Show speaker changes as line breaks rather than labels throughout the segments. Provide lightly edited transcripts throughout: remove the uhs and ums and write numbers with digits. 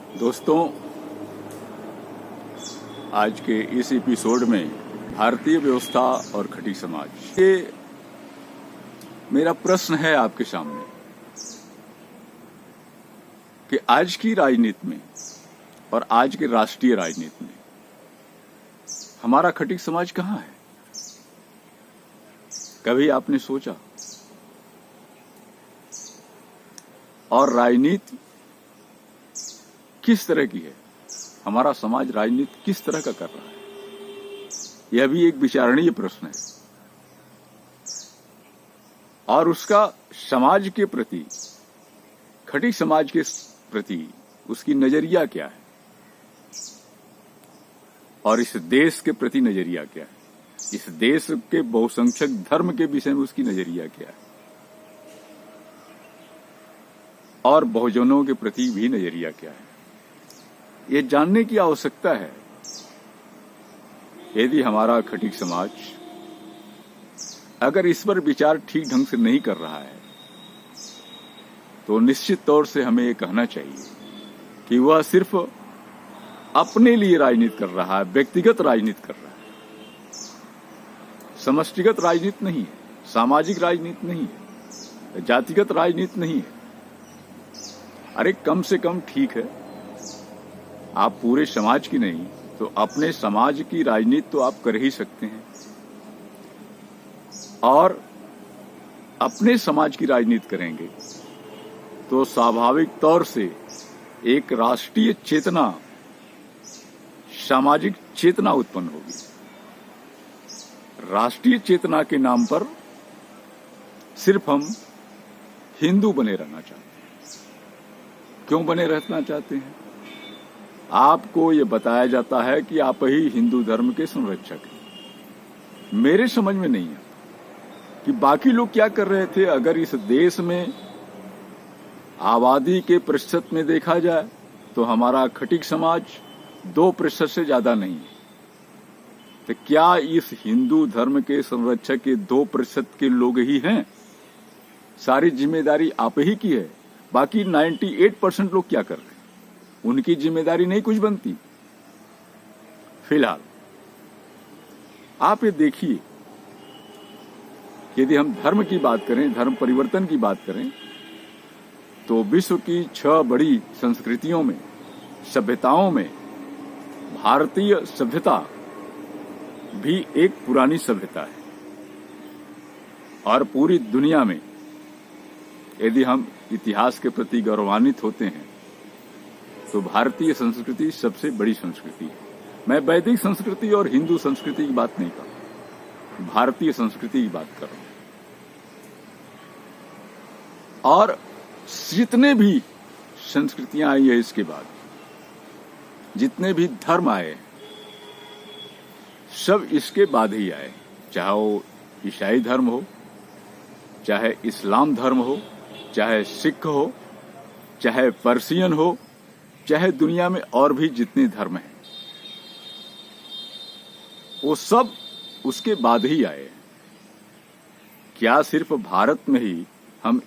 दोस्तों, आज के इस एपिसोड में भारतीय व्यवस्था और खटी समाज, ये मेरा प्रश्न है आपके सामने कि आज की राजनीति में और आज के राष्ट्रीय राजनीति में हमारा खटिक समाज कहाँ है? कभी आपने सोचा? और राजनीति किस तरह की है? हमारा समाज राजनीति किस तरह का कर रहा है? यह भी एक विचारणीय प्रश्न है। और उसका समाज के प्रति, खटिक समाज के प्रति उसकी नजरिया क्या है और इस देश के प्रति नजरिया क्या है? इस देश के बहुसंख्यक धर्म के विषय में उसकी नजरिया क्या है और बहुजनों के प्रति भी नजरिया क्या है? ये जानने की आवश्यकता है। यदि हमारा खटिक समाज अगर इस पर विचार ठीक ढंग से नहीं कर रहा है तो निश्चित तौर से हमें ये कहना चाहिए कि वह सिर्फ अपने लिए राजनीति कर रहा है, व्यक्तिगत राजनीति कर रहा है, समष्टिगत राजनीति नहीं है, सामाजिक राजनीति नहीं है, जातिगत राजनीति नहीं है। अरे कम से कम ठीक है, आप पूरे समाज की नहीं तो अपने समाज की राजनीति तो आप कर ही सकते हैं। और अपने समाज की राजनीति करेंगे तो स्वाभाविक तौर से एक राष्ट्रीय चेतना, सामाजिक चेतना उत्पन्न होगी। राष्ट्रीय चेतना के नाम पर सिर्फ हम हिंदू बने रहना चाहते हैं। क्यों बने रहना चाहते हैं? आपको ये बताया जाता है कि आप ही हिंदू धर्म के संरक्षक हैं। मेरे समझ में नहीं आता कि बाकी लोग क्या कर रहे थे। अगर इस देश में आबादी के प्रतिशत में देखा जाए तो हमारा खटिक समाज 2% से ज्यादा नहीं है। तो क्या इस हिंदू धर्म के संरक्षक के 2% के लोग ही हैं? सारी जिम्मेदारी आप ही की है। बाकी 98% लोग क्या कर रहे हैं? उनकी जिम्मेदारी नहीं कुछ बनती। फिलहाल आप ये देखिए, यदि हम धर्म की बात करें, धर्म परिवर्तन की बात करें, तो विश्व की 6 बड़ी संस्कृतियों में, सभ्यताओं में भारतीय सभ्यता भी एक पुरानी सभ्यता है। और पूरी दुनिया में यदि हम इतिहास के प्रति गौरवान्वित होते हैं तो भारतीय संस्कृति सबसे बड़ी संस्कृति है। मैं वैदिक संस्कृति और हिंदू संस्कृति की बात नहीं कर रहा, भारतीय संस्कृति की बात कर रहा हूं। और जितने भी संस्कृतियां आई है इसके बाद, जितने भी धर्म आए, सब इसके बाद ही आए। चाहे वो ईसाई धर्म हो, चाहे इस्लाम धर्म हो, चाहे सिख हो, चाहे पर्शियन हो, चाहे दुनिया में और भी जितने धर्म हैं, वो सब उसके बाद ही आए। क्या सिर्फ भारत में ही हम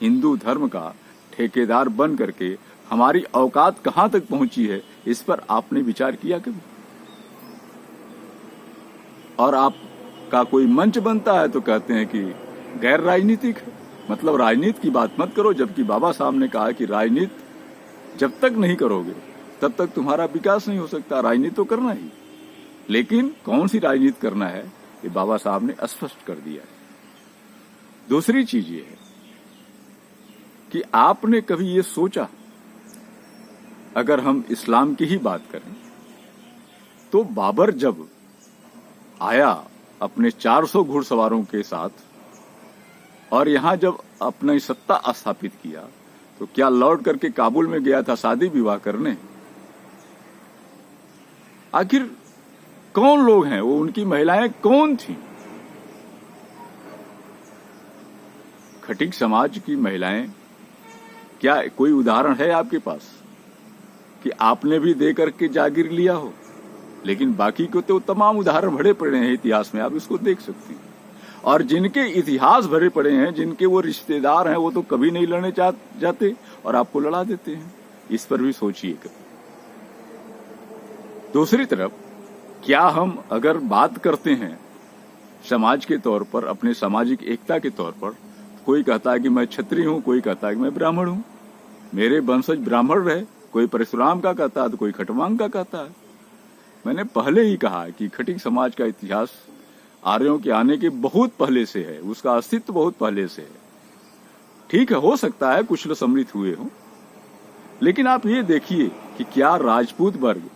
हिंदू धर्म का ठेकेदार बन करके हमारी औकात कहां तक पहुंची है, इस पर आपने विचार किया कभी? और आपका कोई मंच बनता है तो कहते हैं कि गैर राजनीतिक है, मतलब राजनीति की बात मत करो। जबकि बाबा साहब ने कहा कि राजनीति जब तक नहीं करोगे तब तक तुम्हारा विकास नहीं हो सकता। राजनीति तो करना ही, लेकिन कौन सी राजनीति करना है ये बाबा साहब ने स्पष्ट कर दिया है। दूसरी चीज ये है कि आपने कभी ये सोचा, अगर हम इस्लाम की ही बात करें तो बाबर जब आया अपने 400 घुड़सवारों के साथ और यहां जब अपनी सत्ता स्थापित किया तो क्या लौट करके काबुल में गया था शादी विवाह करने? आखिर कौन लोग हैं वो? उनकी महिलाएं कौन थी? खटिक समाज की महिलाएं, क्या कोई उदाहरण है आपके पास कि आपने भी दे करके जागीर लिया हो? लेकिन बाकी को तो तमाम उदाहरण भरे पड़े हैं इतिहास में, आप इसको देख सकते हैं। और जिनके इतिहास भरे पड़े हैं, जिनके वो रिश्तेदार हैं, वो तो कभी नहीं लड़ने जाते और आपको लड़ा देते हैं। इस पर भी सोचिए कभी। दूसरी तरफ, क्या हम अगर बात करते हैं समाज के तौर पर, अपने सामाजिक एकता के तौर पर, कोई कहता है कि मैं क्षत्रिय हूं, कोई कहता है कि मैं ब्राह्मण हूं, मेरे वंशज ब्राह्मण रहे, कोई परशुराम का कहता है तो कोई खटवांग का कहता है। मैंने पहले ही कहा कि खटिक समाज का इतिहास आर्यों के आने के बहुत पहले से है, उसका अस्तित्व बहुत पहले से है। ठीक है, हो सकता है कुछ लोग सम्मिलित हुए हों, लेकिन आप ये देखिए कि क्या राजपूत वर्ग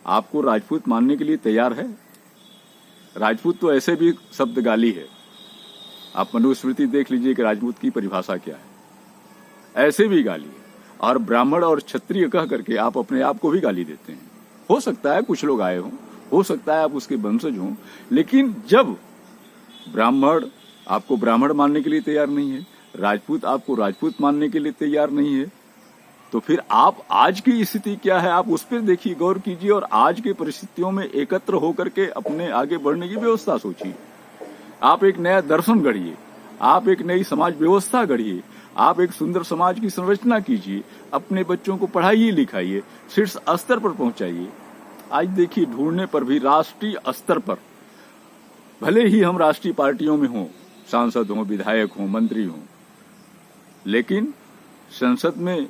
आपको राजपूत मानने के लिए तैयार है? राजपूत तो ऐसे भी शब्द गाली है। आप मनुस्मृति देख लीजिए कि राजपूत की परिभाषा क्या है, ऐसे भी गाली है। और ब्राह्मण और क्षत्रिय कह करके आप अपने आप को भी गाली देते हैं। हो सकता है कुछ लोग आए हों, हो सकता है आप उसके वंशज हों, लेकिन जब ब्राह्मण आपको ब्राह्मण मानने के लिए तैयार नहीं है, राजपूत आपको राजपूत मानने के लिए तैयार नहीं है, तो फिर आप आज की स्थिति क्या है आप उस पर देखिए, गौर कीजिए और आज के परिस्थितियों में एकत्र होकर के अपने आगे बढ़ने की व्यवस्था सोचिए। आप एक नया दर्शन गढ़िए, आप एक नई समाज व्यवस्था गढ़िए, आप एक सुंदर समाज की संरचना कीजिए, अपने बच्चों को पढ़ाइए लिखाइए, शीर्ष स्तर पर पहुंचाइए। आज देखिए, ढूंढने पर भी राष्ट्रीय स्तर पर, भले ही हम राष्ट्रीय पार्टियों में हों, सांसद हों, विधायक हों, मंत्री हों, लेकिन संसद में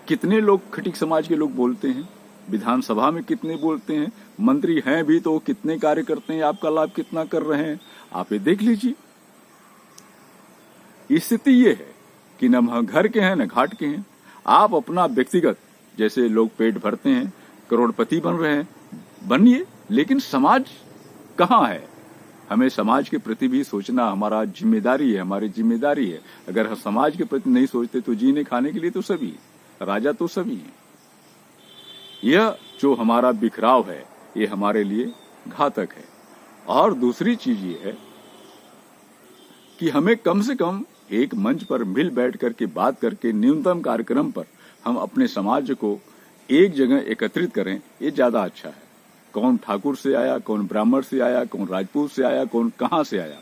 कितने लोग खटिक समाज के लोग बोलते हैं, विधानसभा में कितने बोलते हैं, मंत्री हैं भी तो कितने कार्य करते हैं, आपका लाभ कितना कर रहे हैं, आप ये देख लीजिए। स्थिति ये है कि न हम घर के हैं न घाट के हैं। आप अपना व्यक्तिगत, जैसे लोग पेट भरते हैं, करोड़पति बन रहे हैं, बनिए, लेकिन समाज कहाँ है? हमें समाज के प्रति भी सोचना हमारा जिम्मेदारी है, हमारी जिम्मेदारी है। अगर हम समाज के प्रति नहीं सोचते तो जीने खाने के लिए तो सभी, राजा तो सभी हैं। यह जो हमारा बिखराव है ये हमारे लिए घातक है। और दूसरी चीज ये है कि हमें कम से कम एक मंच पर मिल बैठ करके बात करके न्यूनतम कार्यक्रम पर हम अपने समाज को एक जगह एकत्रित करें, ये ज्यादा अच्छा है। कौन ठाकुर से आया, कौन ब्राह्मण से आया, कौन राजपूत से आया, कौन कहां से आया,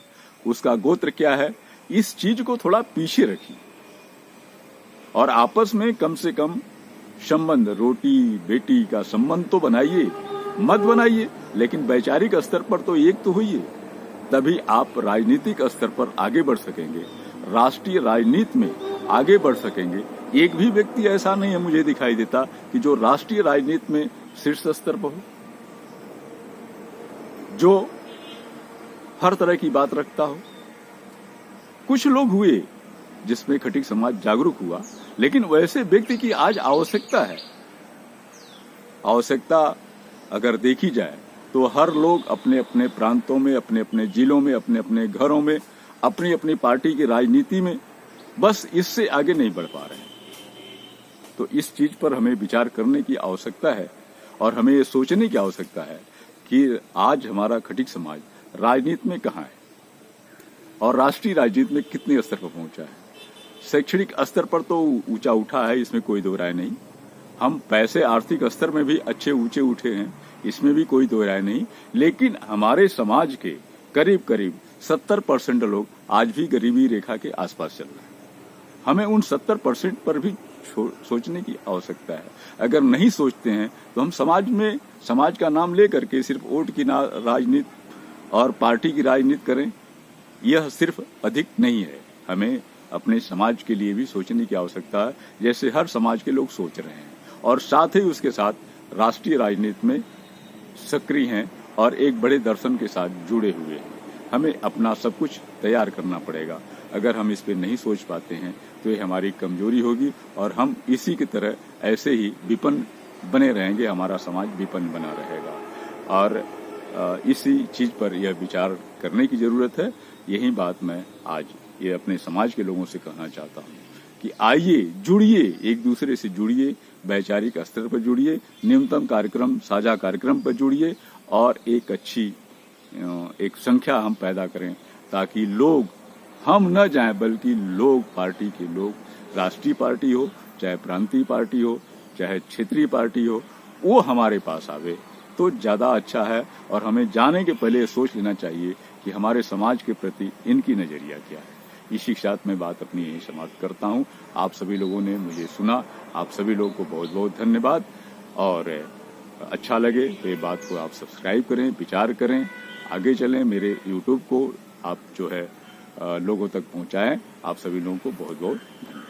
उसका गोत्र क्या है, इस चीज को थोड़ा पीछे रखिए और आपस में कम से कम संबंध, रोटी बेटी का संबंध तो बनाइए, मत बनाइए, लेकिन वैचारिक स्तर पर तो एक तो होइए, तभी आप राजनीतिक स्तर पर आगे बढ़ सकेंगे, राष्ट्रीय राजनीति में आगे बढ़ सकेंगे। एक भी व्यक्ति ऐसा नहीं है मुझे दिखाई देता कि जो राष्ट्रीय राजनीति में शीर्ष स्तर पर हो, जो हर तरह की बात रखता हो। कुछ लोग हुए जिसमें खटिक समाज जागरूक हुआ, लेकिन वैसे व्यक्ति की आज आवश्यकता है। आवश्यकता अगर देखी जाए तो हर लोग अपने अपने प्रांतों में, अपने अपने जिलों में, अपने अपने घरों में, अपनी अपनी पार्टी की राजनीति में, बस इससे आगे नहीं बढ़ पा रहे हैं। तो इस चीज पर हमें विचार करने की आवश्यकता है और हमें ये सोचने की आवश्यकता है कि आज हमारा खटिक समाज राजनीति में कहाँ है और राष्ट्रीय राजनीति में कितने स्तर पर पहुंचा है। शैक्षणिक स्तर पर तो ऊंचा उठा है, इसमें कोई दो राय नहीं। हम पैसे आर्थिक स्तर में भी अच्छे ऊंचे उठे हैं, इसमें भी कोई दो राय नहीं। लेकिन हमारे समाज के करीब करीब 70% लोग आज भी गरीबी रेखा के आसपास चल रहे हैं। हमें उन 70% पर भी सोचने की आवश्यकता है। अगर नहीं सोचते हैं तो हम समाज का नाम लेकर के सिर्फ वोट की राजनीति और पार्टी की राजनीति करें, यह सिर्फ अधिक नहीं है। हमें अपने समाज के लिए भी सोचने की आवश्यकता है, जैसे हर समाज के लोग सोच रहे हैं, और साथ ही उसके साथ राष्ट्रीय राजनीति में सक्रिय हैं और एक बड़े दर्शन के साथ जुड़े हुए हैं। हमें अपना सब कुछ तैयार करना पड़ेगा। अगर हम इस पे नहीं सोच पाते हैं तो ये हमारी कमजोरी होगी और हम इसी की तरह ऐसे ही विपन्न बने रहेंगे, हमारा समाज विपन्न बना रहेगा। और इसी चीज पर यह विचार करने की जरूरत है। यही बात मैं आज ये अपने समाज के लोगों से कहना चाहता हूँ कि आइए, जुड़िए, एक दूसरे से जुड़िए, वैचारिक स्तर पर जुड़िए, न्यूनतम कार्यक्रम, साझा कार्यक्रम पर जुड़िए और एक अच्छी एक संख्या हम पैदा करें ताकि लोग हम न जाएं, बल्कि लोग, पार्टी के लोग, राष्ट्रीय पार्टी हो, चाहे प्रांतीय पार्टी हो, चाहे क्षेत्रीय पार्टी हो, वो हमारे पास आवे तो ज्यादा अच्छा है। और हमें जाने के पहले सोच लेना चाहिए कि हमारे समाज के प्रति इनकी नजरिया क्या है। इसी के साथ मैं बात अपनी यही समाप्त करता हूँ। आप सभी लोगों ने मुझे सुना, आप सभी लोगों को बहुत बहुत धन्यवाद। और अच्छा लगे तो ये बात को आप सब्सक्राइब करें, विचार करें, आगे चलें, मेरे यूट्यूब को आप जो है लोगों तक पहुंचाएं। आप सभी लोगों को बहुत बहुत धन्यवाद।